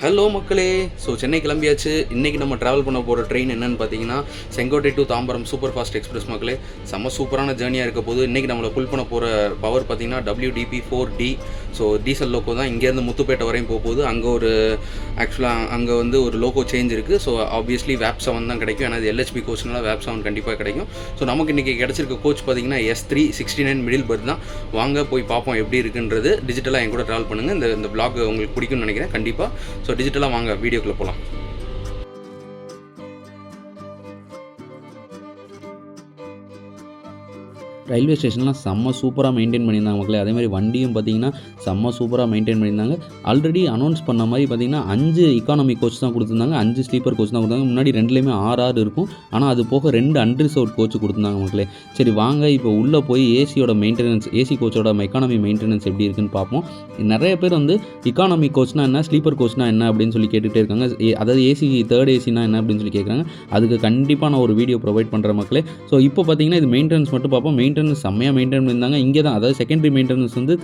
Hello மக்களே. So Chennai கிளம்பியாச்சு. இன்றைக்கி நம்ம ட்ராவல் பண்ண போகிற ட்ரெயின் என்னென்னு பார்த்தீங்கன்னா Sengottai to Tambaram super fast express மக்களே. செம்ம சூப்பரான ஜேர்னியாக இருக்க போது. இன்றைக்கி நம்மளை புல் பண்ண போகிற பவர் பார்த்தீங்கன்னா WDP-4D. ஸோ டீசல் லோக்கோ தான். இங்கேருந்து முத்துப்பேட்டை வரையும் போகுது. அங்கே ஒரு ஆக்சுவலாக அங்கே வந்து ஒரு லோகோ சேஞ்ச் இருக்குது. ஸோ ஆப்வியஸ்லி வேப் 7 தான் கிடைக்கும். ஏன்னா இது LHB கோச்னால வேப் 7 கண்டிப்பாக கிடைக்கும். ஸோ நமக்கு இன்றைக்கி கிடச்சிருக்க கோச் பார்த்தீங்கன்னா S369 மிடில் பர்த் தான். வாங்க போய் பார்ப்போம் எப்படி இருக்குன்றது. டிஜிட்டலாக என் கூட ட்ராவல் பண்ணுங்கள். இந்த vlog உங்களுக்கு பிடிக்கும்னு நினைக்கிறேன் கண்டிப்பாக. ஸோ டிஜிட்டலாக வாங்க வீடியோக்குள்ளே போகலாம். ரயில்வே ஸ்டேஷன்லாம் செம்ம சூப்பராக மெயின்டைன் பண்ணியிருந்தாங்க மக்களே. அதேமாதிரி வண்டியும் பார்த்திங்கன்னா செம்ம சூப்பராக மெயின்டைன் பண்ணியிருந்தாங்க. ஆல்ரெடி அனௌன்ஸ் பண்ண மாதிரி பார்த்திங்கன்னா 5 எக்கானமி கோச் தான் கொடுத்துருந்தாங்க, 5 ஸ்லீப்பர் கோச் தான் கொடுத்தாங்க. முன்னாடி 2லேயுமே 6 இருக்கும். ஆனால் அது போக 2 அன்ரிசர்வ்ட் கோச் கொடுத்துருந்தாங்க மக்களே. சரி வாங்க இப்போ உள்ளே போய் ஏசியோட மெயின்டெனன்ஸ், ஏசி கோச்சோட எக்கானமி மெயின்டெனன்ஸ் எப்படி இருக்குன்னு பார்ப்போம். நிறைய பேர் வந்து எக்கானமி கோச்னா என்ன, ஸ்லீப்பர் கோச்னா என்ன அப்படின்னு சொல்லி கேட்டுகிட்டே இருக்காங்க. அதாவது ஏசி தேர்ட் ஏசினா என்ன அப்படின்னு சொல்லி கேட்குறாங்க. அதுக்கு கண்டிப்பாக நான் ஒரு வீடியோ ப்ரொவைட் பண்ணுறேன் மக்களே. ஸோ இப்போ பார்த்திங்கன்னா இது மெயின்டெனன்ஸ் மட்டும் பார்ப்போம். மெயின்டெனன்ஸ் செம்மையாக மெயின்டைன் பண்ணியிருந்தாங்க. இங்கே தான் அதாவது செகண்டரி மெயின்டெனன்ஸ் வந்து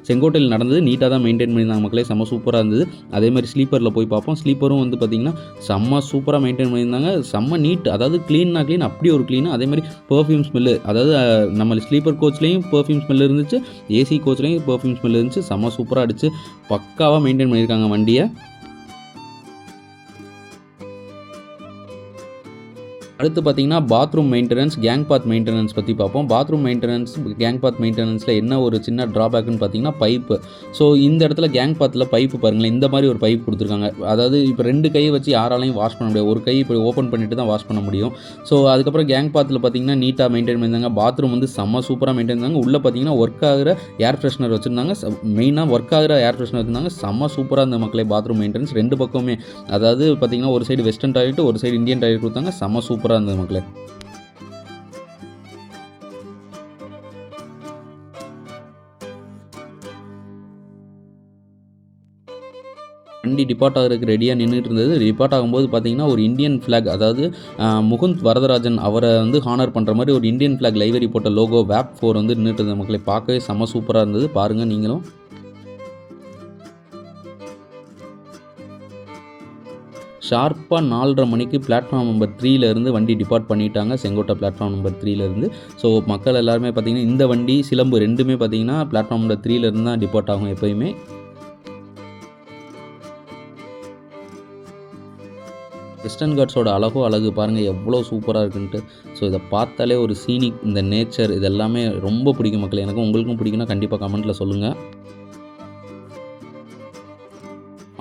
செங்கோட்டையில் நடந்தது. நீட்டாக தான் மெயின்டைன் பண்ணியிருந்தாங்க மக்களே. செம்ம சூப்பராக இருந்தது. அதே மாதிரி ஸ்லீப்பரில் போய் பார்ப்போம். ஸ்லீப்பரும் வந்து பார்த்திங்கன்னா செம்ம சூப்பராக மெயின்டைன் பண்ணியிருந்தாங்க. செம்ம நீட், அதாவது க்ளீன்னா க்ளீன், அப்படி ஒரு க்ளீன். அதே மாதிரி பெர்ஃப்யூம் ஸ்மெல்லு, அதாவது நம்ம ஸ்லீப்பர் கோச்லேயும் பெர்ஃப்யூம் ஸ்மெல் இருந்துச்சு, ஏசி கோச்லேயும் பெர்ஃப்யூம் ஸ்மெல் இருந்துச்சு. செம்ம சூப்பராக அடிச்சு பக்காவாக மெயின்டைன் பண்ணியிருக்காங்க வண்டியை. அடுத்து பார்த்திங்கன்னா பாத்ரூம் மெயின்டெனன்ஸ், கேங் பாத் மெயின்டெனன்ஸ் பற்றி பார்ப்போம். பாத்ரூம் மெயின்டெனன்ஸ், கேங் பாத் மெயின்டெனன்ஸில் என்ன ஒரு சின்ன ட்ராபேக்னு பார்த்தீங்கன்னா பைப்பு. ஸோ இந்த இடத்துல கேங் பாத்தில் பைப்பு பாருங்களேன், இந்த மாதிரி ஒரு பைப் கொடுத்துருக்காங்க. அதாவது இப்போ 2 கையை வச்சு யாராலையும் வாஷ் பண்ண முடியாது. ஒரு கை இப்போ ஓப்பன் பண்ணிட்டு தான் வாஷ் பண்ண முடியும். ஸோ அதுக்கப்புறம் கேங் பாத்தில் பார்த்திங்கன்னா நீட்டாக மெயின்டைன் பண்ணியிருந்தாங்க. பாத்ரூம் வந்து செம்ம சூப்பராக மெயின்டைன் பண்ணாங்க. உள்ளே பார்த்திங்கன்னா ஒர்க் ஆகிற ஏர் ஃப்ரெஷ்னர் வச்சுருந்தாங்க. மெயினாக ஒர்க் ஆகிற ஏர் ஃப்ரெஷ்னர் வச்சுருந்தாங்க. செம்ம சூப்பராக இருந்த மக்களே பாத்ரூம் மெயின்டெனன்ஸ். 2 பக்கமே, அதாவது பார்த்திங்கன்னா ஒரு சைடு வெஸ்டர்ன் டாய்லெட், ஒரு சைடு இந்தியன் டாய்லெட் கொடுத்தாங்க. செம்ம சூப்பராக இருந்தது மக்களே. வண்டி டிபார்ட் ஆகிறதுக்கு ரெடியாக நின்றுட்டு இருந்தது. டிபார்ட் ஆகும்போது பார்த்தீங்கன்னா ஒரு இந்தியன் ஃப்ளாக், அதாவது முகுந்த் வரதராஜன் அவரை வந்து ஹானர் பண்ணுற மாதிரி ஒரு இந்தியன் ஃப்ளாக் லைவரி போட்ட லோகோ வேப் 4 வந்து நின்றுட்டு இருந்தது மக்களை. பார்க்கவே செம்ம சூப்பராக இருந்தது. பாருங்கள் நீங்களும். ஷார்ப்பாக 4:30 மணிக்கு பிளாட்ஃபார்ம் நம்பர் 3லேருந்து வண்டி டிபார்ட் பண்ணிட்டாங்க, செங்கோட்டை பிளாட்ஃபார்ம் நம்பர் 3லேருந்து. ஸோ மக்கள் எல்லாருமே பார்த்திங்கன்னா இந்த வண்டி சிலம்பு 2மே பார்த்திங்கன்னா பிளாட்ஃபார்ம் நம்பர் 3லேருந்து தான் டிபார்ட் ஆகும் எப்போயுமே. வெஸ்டர்ன் காட்ஸோட அழகு பாருங்கள் எவ்வளோ சூப்பராக இருக்குன்ட்டு. ஸோ இதை பார்த்தாலே ஒரு சீனிக், இந்த நேச்சர், இது எல்லாமே ரொம்ப பிடிக்கும் மக்கள். எனக்கும் உங்களுக்கும் பிடிக்குன்னா கண்டிப்பாக கமெண்ட்டில் சொல்லுங்கள்.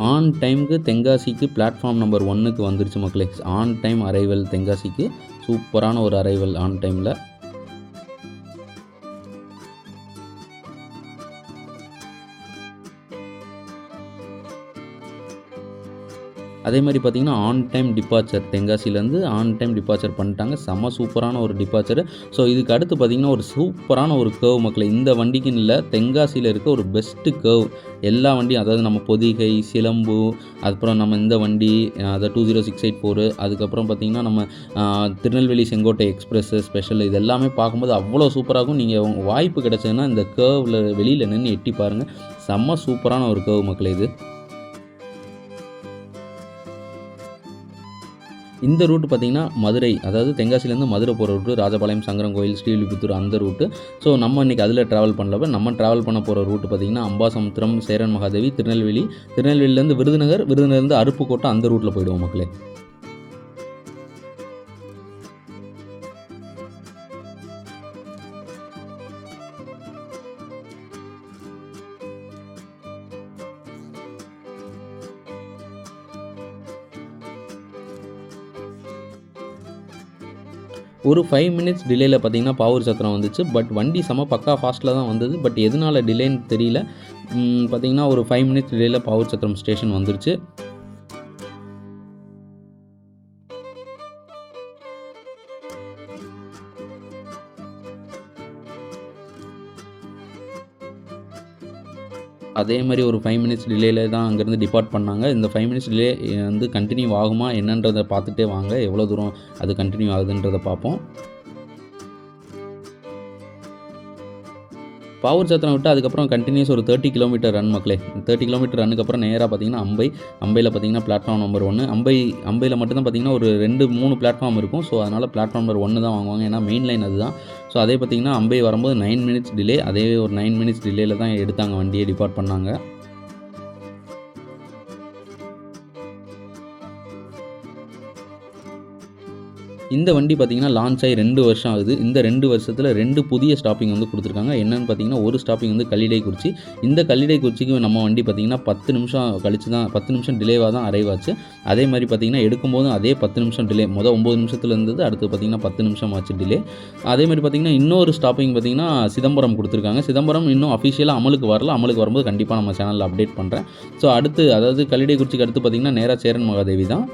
ஆன் டைமுக்கு தென்காசிக்கு பிளாட்ஃபார்ம் நம்பர் 1க்கு வந்துருச்சு மக்களே. ஆன் டைம் அரைவல் தென்காசிக்கு. சூப்பரான ஒரு அரைவல் ஆன் டைமில். அதே மாதிரி பார்த்திங்கன்னா ஆன் டைம் டிபார்ச்சர், தென்காசிலேருந்து ஆன் டைம் டிபார்ச்சர் பண்ணிட்டாங்க. செம்ம சூப்பரான ஒரு டிபார்ச்சர். ஸோ இதுக்கு அடுத்து பார்த்திங்கன்னா ஒரு சூப்பரான ஒரு கர்வ் மக்களை. இந்த வண்டிக்குன்னு இல்லை, தென்காசியில் இருக்க ஒரு பெஸ்ட்டு கர்வ். எல்லா வண்டியும், அதாவது நம்ம பொதிகை, சிலம்பு, அதுக்கப்புறம் நம்ம இந்த வண்டி, அதாவது 20684, அதுக்கப்புறம் பார்த்திங்கன்னா நம்ம திருநெல்வேலி செங்கோட்டை எக்ஸ்பிரஸ்ஸு ஸ்பெஷல், இது எல்லாமே பார்க்கும்போது அவ்வளோ சூப்பராகும். நீங்கள் வாய்ப்பு கிடச்சதுன்னா இந்த கர்வில் வெளியில் நின்று எட்டி பாருங்கள். செம்ம சூப்பரான ஒரு கர்வ் மக்களை இது. இந்த ரூட்டு பார்த்திங்கன்னா மதுரை, அதாவது தென்காசிலேருந்து மதுரை போகிற ரூட்டு, ராஜபாளையம், சங்கரங்கோயில், ஸ்ரீவில்லிபுத்தூர் அந்த ரூட்டு. ஸோ நம்ம இன்றைக்கி அதில் ட்ராவல் பண்ணலப்போ நம்ம ட்ராவல் பண்ண போகிற ரூட்டு பார்த்திங்கன்னா அம்பாசமுத்திரம், சேரன் மகாதேவி, திருநெல்வேலியிலேருந்து விருதுநகர்லேருந்து அருப்புக்கோட்டை அந்த ரூட்டில் போயிடுவோம் மக்களே. ஒரு 5 மினிட்ஸ் டிலேயில் பார்த்திங்கன்னா பாவூர் சத்திரம் வந்துச்சு. பட் வண்டி செம பக்கா ஃபாஸ்ட்டில் தான் வந்தது. பட் எதனால் டிலேன்னு தெரியல. பார்த்திங்கன்னா ஒரு 5 மினிட்ஸ் டிலேயில் பாவூர் சத்திரம் ஸ்டேஷன் வந்துருச்சு. அதே மாதிரி ஒரு 5 மினிட்ஸ் டிலேயில் தான் அங்கேருந்து டிபார்ட் பண்ணாங்க. இந்த 5 மினிட்ஸ் டிலே வந்து கண்டினியூ ஆகுமா என்னன்றதை பார்த்துட்டே வாங்க, எவ்வளோ தூரம் அது கண்டினியூ ஆகுதுன்றதை பார்ப்போம். பாவூர் சத்திரம் விட்டு அதுக்கப்புறம் கண்டினியூஸ் ஒரு 30 கிலோமீட்டர் ரன் மக்களே. 30 கிலோமீட்டர் ரன்னுக்கு அப்புறம் நேராக பார்த்தீங்கன்னா அம்பையில் பார்த்தீங்கன்னா பிளாட்ஃபார்ம் நம்பர் 1. அம்பையில் மட்டும்தான் பார்த்தீங்கன்னா ஒரு 2-3 பிளாட்ஃபார்ம் இருக்கும். ஸோ அதனால் பிளாட்ஃபார்ம் நம்பர் 1 தான் வாங்குவாங்க, ஏன்னா மெயின் லைன் அதுதான். ஸோ அதே பார்த்தீங்கன்னா அம்பை வரும்போது 9 மினிட்ஸ் டிலே, அதே ஒரு 9 மினிட்ஸ் டிலேயில் தான் எடுத்தாங்க, வண்டியை டிபார்ட் பண்ணாங்க. இந்த வண்டி பார்த்திங்கன்னா லான்ச் ஆகி 2 வருஷம் ஆகுது. இந்த 2 வருஷத்தில் 2 புதிய ஸ்டாப்பிங் வந்து கொடுத்துருக்காங்க. என்னென்னு பார்த்தீங்கன்னா, ஒரு ஸ்டாப்பிங் வந்து கல்லிடைக்குறிச்சி. இந்த கல்லிடைக்குறிச்சிக்கு நம்ம வண்டி பார்த்திங்கன்னா 10 நிமிஷம் கழிச்சு தான், 10 நிமிஷம் டிலேவாக தான் அரைவ் ஆச்சு. அதே மாதிரி பார்த்திங்கன்னா எடுக்கும்போதும் அதே 10 நிமிஷம் டிலே. 9 நிமிஷத்தில் இருந்தது, அடுத்து பார்த்திங்கன்னா 10 நிமிஷம் ஆச்சு டிலே. அதே மாதிரி பார்த்திங்கன்னா இன்னொரு ஸ்டாப்பிங் பார்த்திங்கன்னா சிதம்பரம் கொடுத்துருக்காங்க. சிதம்பரம் இன்னும் அஃபிஷியலாக அமலுக்கு வரல. அமலுக்கு வரும்போது கண்டிப்பாக நம்ம சேனலில் அப்டேட் பண்ணுறேன். ஸோ அடுத்து, அதாவது கல்லிடைக்குறிச்சிக்கு அடுத்து பார்த்திங்கன்னா நேராக சேரன் மகாதேவி தான்.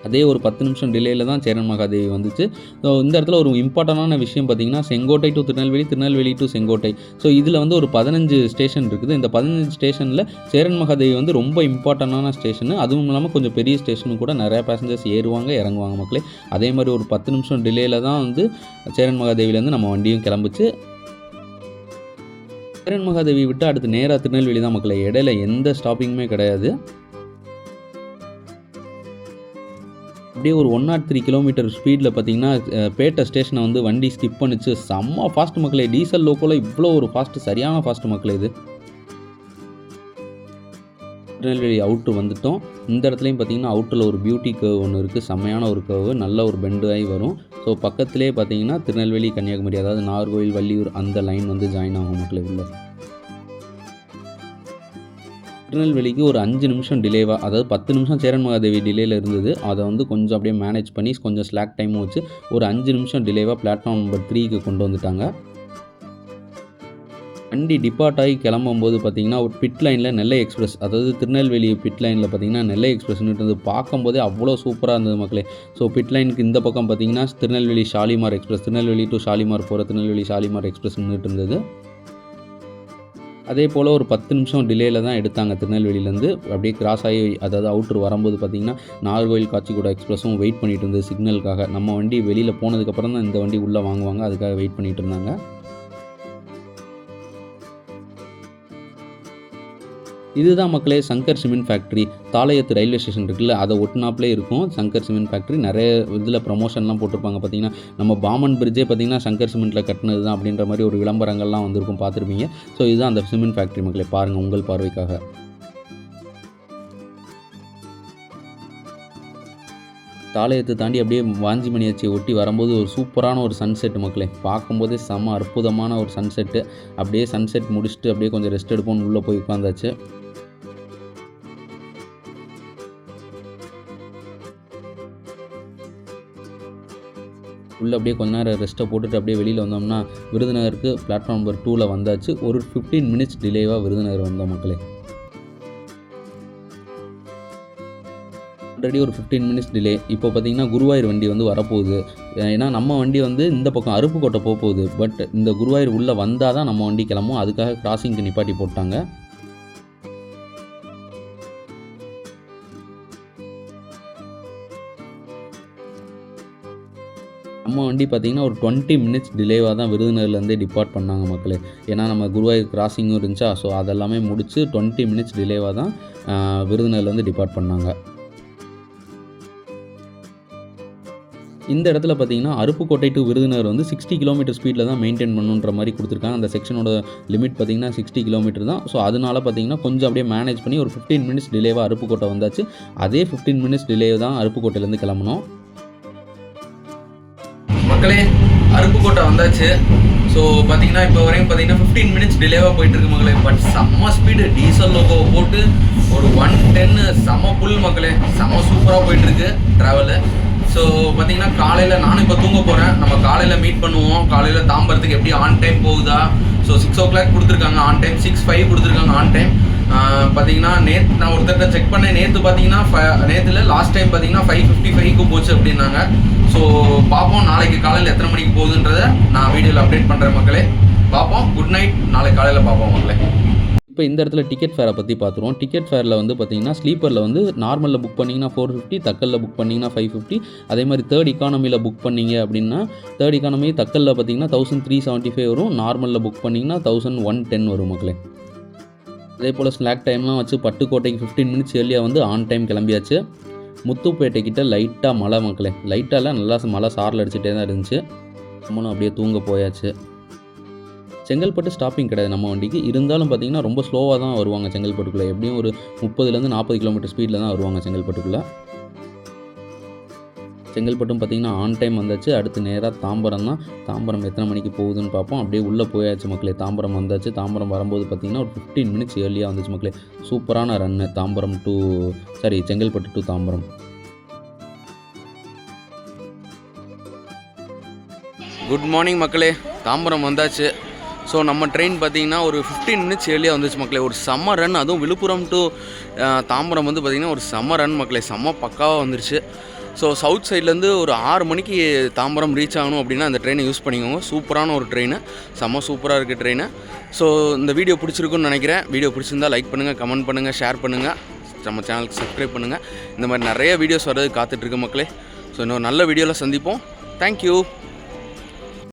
அதே ஒரு 10 நிமிஷம் டிலேயில் தான் சேரன் மகாதேவி வந்துச்சு. ஸோ இந்த இடத்துல ஒரு இம்பார்ட்டண்டான விஷயம் பார்த்திங்கன்னா, Sengottai to Tirunelveli, Tirunelveli to Sengottai. So இதில் வந்து ஒரு 15 ஸ்டேஷன் இருக்குது. இந்த 15 ஸ்டேஷனில் சேரன் மகாதேவி வந்து ரொம்ப இம்பார்ட்டண்டான ஸ்டேஷனு. அதுவும் இல்லாமல் கொஞ்சம் பெரிய ஸ்டேஷனு கூட, நிறையா பேசஞ்சர்ஸ் ஏறுவாங்க இறங்குவாங்க மக்களே. அதே மாதிரி ஒரு 10 நிமிஷம் டிலேயில் தான் வந்து சேரன் மகாதேவிலேருந்து நம்ம வண்டியும் கிளம்புச்சு. சேரன் மகாதேவி விட்டு அடுத்து நேராக திருநெல்வேலி தான் மக்களே. இடையில எந்த ஸ்டாப்பிங்குமே கிடையாது. அப்படியே ஒரு 103 கிலோமீட்டர் ஸ்பீடில் பார்த்தீங்கன்னா பேட்டை ஸ்டேஷனை வந்து வண்டி ஸ்கிப் பண்ணிச்சு. செம்ம ஃபாஸ்ட் மக்களே. டீசல் லோக்கோவில் இவ்வளோ ஒரு ஃபாஸ்ட்டு, சரியான ஃபாஸ்ட் மக்களே இது. திருநெல்வேலி அவுட்ரு வந்துட்டோம். இந்த இடத்துலையும் பார்த்தீங்கன்னா அவுட்டில் ஒரு பியூட்டி கர்வ் ஒன்று இருக்குது. செம்மையான ஒரு கர்வு, நல்ல ஒரு பெண்டு ஆகி வரும். ஸோ பக்கத்துலேயே பார்த்தீங்கன்னா திருநெல்வேலி கன்னியாகுமரி, அதாவது நாகர்கோவில் வள்ளியூர் அந்த லைன் வந்து ஜாயின் ஆகும் மக்களே உள்ள. திருநெல்வேலிக்கு ஒரு 5 நிமிஷம் டிலேவாக, அதாவது 10 நிமிஷம் சேரன் மகாதேவி டிலேயில் இருந்தது. அதை வந்து கொஞ்சம் அப்படியே மேனேஜ் பண்ணி கொஞ்சம் ஸ்லாக் டைமும் வச்சு ஒரு 5 நிமிஷம் டிலேவாக பிளாட்ஃபார்ம் நம்பர் 3க்கு கொண்டு வந்துட்டாங்க. வண்டி டிபார்ட் ஆகி கிளம்பும்போது பார்த்தீங்கன்னா ஒரு பிட் லைனில் நெல்லை எக்ஸ்பிரஸ், அதாவது திருநெல்வேலி பிட் லைனில் பார்த்தீங்கன்னா நெல்லை எக்ஸ்பிரஸ்னு இருந்தது. பார்க்கும்போதே அவ்வளோ சூப்பராக இருந்தது மக்களே. ஸோ பிட் லைனுக்கு இந்த பக்கம் பார்த்தீங்கன்னா திருநெல்வேலி ஷாலிமார் எக்ஸ்பிரஸ், திருநெல்வேலி டு ஷாலிமார் போகிற திருநெல்வேலி ஷாலிமார் எக்ஸ்பிரஸ்ன்னு இருந்தது. அதே போல் ஒரு 10 நிமிஷம் டிலேயில் தான் எடுத்தாங்க திருநெல்வேலியிலேருந்து. அப்படியே கிராஸ் ஆகி, அதாவது அவுட்ரு வரும்போது பார்த்திங்கன்னா நாகர்கோவில் காச்சிகுடா எக்ஸ்பிரஸும் வெயிட் பண்ணிகிட்டு இருந்தது சிக்னலுக்காக. நம்ம வண்டி வெளியில் போனதுக்கப்புறம் தான் இந்த வண்டி உள்ளே வாங்குவாங்க, அதுக்காக வெயிட் பண்ணிகிட்டு இருந்தாங்க. இதுதான் மக்களே சங்கர் சிமெண்ட் ஃபேக்ட்ரி. தாளையத்து ரயில்வே ஸ்டேஷன் இருக்குல்ல, அதை ஒட்டினாப்லே இருக்கும் சங்கர் சிமெண்ட் ஃபேக்ட்ரி. நிறைய இதில் ப்ரொமோஷன்லாம் போட்டிருப்பாங்க. பார்த்திங்கன்னா நம்ம பாமன் பிரிட்ஜே பார்த்திங்கன்னா சங்கர் சிமெண்ட்டில் கட்டினது தான் அப்படின்ற மாதிரி ஒரு விளம்பரங்கள்லாம் வந்திருக்கும், பார்த்துருப்பீங்க. ஸோ இதுதான் அந்த சிமெண்ட் ஃபேக்ட்ரி மக்களே, பாருங்கள் உங்கள் பார்வைக்காக. தாளையத்தை தாண்டி அப்படியே வாஞ்சிமணியாச்சியை ஒட்டி வரும்போது ஒரு சூப்பரான ஒரு சன்செட் மக்களே. பார்க்கும்போதே செம்ம அற்புதமான ஒரு சன்செட்டு. அப்படியே சன்செட் முடிச்சுட்டு அப்படியே கொஞ்சம் ரெஸ்ட் எடுப்போம்னு உள்ளே போய் உட்காந்தாச்சு. உள்ளே அப்படியே கொஞ்ச நேரம் ரெஸ்ட்டை போட்டுட்டு அப்படியே வெளியில் வந்தோம்னா விருதுநகருக்கு பிளாட்ஃபார்ம் நம்பர் 2ல் வந்தாச்சு. ஒரு 15 மினிட்ஸ் டிலேவாக விருதுநகர் வந்தோம் மக்களே. ஆல்ரெடி ஒரு 15 மினிட்ஸ் டிலே. இப்போ பார்த்தீங்கன்னா குருவாயூர் வண்டி வந்து வரப்போகுது. ஏன்னா நம்ம வண்டி வந்து இந்த பக்கம் அருப்புக்கோட்டை போகுது. பட் இந்த குருவாயூர் உள்ளே வந்தால் தான் நம்ம வண்டி கிளம்பும். அதுக்காக கிராசிங்க்கு நிப்பாட்டி போட்டாங்க. நம்ம வண்டி பார்த்திங்கன்னா ஒரு 20 மினிட்ஸ் டிலேவாக தான் விருதுநகர்லேருந்தே டிபார்ட் பண்ணாங்க மக்களே. ஏன்னா நம்ம குருவாயூர் கிராசிங்கும் இருந்துச்சா, ஸோ அதெல்லாமே முடித்து 20 மினிட்ஸ் டிலேவாக தான் விருதுநகர்லேருந்து டிபார்ட் பண்ணாங்க. இந்த இடத்துல பார்த்தீங்கன்னா அருப்புக்கோட்டை டு விருதுநகர் வந்து 60 கிலோமீட்டர் ஸ்பீடில் தான் மெயின்டைன் பண்ணுன்ற மாதிரி கொடுத்துருக்காங்க. அந்த செக்ஷனோட லிமிட் பார்த்திங்கன்னா 60 கிலோமீட்டர் தான். ஸோ அதனால் பார்த்திங்கன்னா கொஞ்சம் அப்படியே மேனேஜ் பண்ணி ஒரு 15 மினிட்ஸ் டிலேவாக அருப்புக்கோட்டை வந்தாச்சு. அதே 15 மினிட்ஸ் டிலே தான் அருப்புக்கோட்டையிலேருந்து கிளம்பணும். மக்களே அருப்புக்கோட்டை வந்தாச்சு. ஸோ பார்த்தீங்கன்னா இப்போ வரையும் பார்த்தீங்கன்னா 15 மினிட்ஸ் டிலேவாக போயிட்டுருக்கு மக்களே. பட் செம்ம ஸ்பீடு, டீசல் லோகோவை போட்டு ஒரு 110 செம்ம புல் மக்களே. செம்ம சூப்பராக போயிட்டுருக்கு ட்ராவலு. ஸோ பார்த்தீங்கன்னா காலையில் நானும் இப்போ தூங்க போகிறேன். நம்ம காலையில் மீட் பண்ணுவோம். காலையில் தாம்பரத்துக்கு எப்படி ஆன் டைம் போகுதா. ஸோ 6 o'clock கொடுத்துருக்காங்க ஆன் டைம், 6:05 கொடுத்துருக்காங்க ஆன் டைம். பார்த்தீங்கன்னா நேற்று நான் ஒருத்தர்கிட்ட செக் பண்ணேன். நேற்று பார்த்தீங்கன்னா நேற்றுல லாஸ்ட் டைம் பார்த்தீங்கன்னா 5:55க்கு போச்சு அப்படின்னாங்க. ஸோ பார்ப்போம் நாளைக்கு காலையில் எத்தனை மணிக்கு போகுதுன்றதை நான் வீடியோவில் அப்டேட் பண்ணுறேன் மக்களே. பார்ப்போம். Good night. நாளைக்கு காலையில் பார்ப்போம் மக்களே. இப்போ இந்த இடத்துல டிக்கெட் ஃபேரை பற்றி பார்த்துருவோம். டிக்கெட் ஃபேரில் வந்து பார்த்தீங்கன்னா ஸ்லீப்பரில் வந்து நார்மலில் புக் பண்ணிங்கன்னா 450, தக்கலில் புக் பண்ணிங்கன்னா 550. அதே மாதிரி தேர்ட் எக்கானமியில் புக் பண்ணிங்க அப்படின்னா தேர்ட் எக்கானமி தக்கலில் பார்த்தீங்கன்னா 1375 வரும், நார்மலில் புக் பண்ணிங்கன்னா 1110 வரும் மக்களே. அதே போல் ஸ்லாக் டைம்லாம் வச்சு பட்டுக்கோட்டைக்கு 15 மினிட்ஸ் ஏர்லியாக வந்து ஆன் டைம் கிளம்பியாச்சு. முத்துப்பேட்டை கிட்ட லைட்டாக மழை மக்களே, லைட்டாக நல்லா மழை சாரல் அடிச்சுட்டே தான் இருந்துச்சு. நம்மளும் அப்படியே தூங்க போயாச்சு. செங்கல்பட்டு ஸ்டாப்பிங் கிடையாது நம்ம வண்டிக்கு, இருந்தாலும் பார்த்தீங்கன்னா ரொம்ப ஸ்லோவாக தான் வருவாங்க செங்கல்பட்டுக்குள்ளே. எப்படியும் ஒரு 30லேருந்து 40 கிலோமீட்டர் ஸ்பீடில் தான் வருவாங்க செங்கல்பட்டுக்குள்ளே. செங்கல்பட்டும் பார்த்தீங்கன்னா ஆன் டைம் வந்தாச்சு. அடுத்து நேராக தாம்பரம் தான். தாம்பரம் எத்தனை மணிக்கு போகுதுன்னு பார்ப்போம். அப்படியே உள்ளே போயாச்சு மக்களே. தாம்பரம் வந்தாச்சு. தாம்பரம் வரும்போது பார்த்தீங்கன்னா ஒரு 15 மினிட்ஸ் ஏர்லியாக வந்துச்சு மக்களே. சூப்பரான run Chengalpattu to Tambaram. Good morning மக்களே, தாம்பரம் வந்தாச்சு. ஸோ நம்ம ட்ரெயின் பார்த்தீங்கன்னா ஒரு 15 மினிட்ஸ் ஏர்லியாக வந்துச்சு மக்களே. ஒரு செம்ம ரன், அதுவும் விழுப்புரம் டு தாம்பரம் வந்து பார்த்திங்கன்னா ஒரு செம்ம ரன் மக்களே, செம்ம பக்காவாக வந்துருச்சு. ஸோ சவுத் சைட்லேருந்து ஒரு 6 மணிக்கு தாம்பரம் ரீச் ஆகணும் அப்படின்னா அந்த ட்ரெயினை யூஸ் பண்ணிக்கோங்க. சூப்பரான ஒரு ட்ரெயின், செம்ம சூப்பராக இருக்குது ட்ரெயின். ஸோ இந்த வீடியோ பிடிச்சிருக்குன்னு நினைக்கிறேன். வீடியோ பிடிச்சிருந்தால் லைக் பண்ணுங்கள், கமெண்ட் பண்ணுங்கள், ஷேர் பண்ணுங்கள், நம்ம சேனலுக்கு சப்ஸ்கிரைப் பண்ணுங்கள். இந்த மாதிரி நிறைய வீடியோஸ் வர்றது காத்துட்ருக்கு மக்களே. ஸோ இன்னொரு நல்ல வீடியோவில் சந்திப்போம். தேங்க்யூ.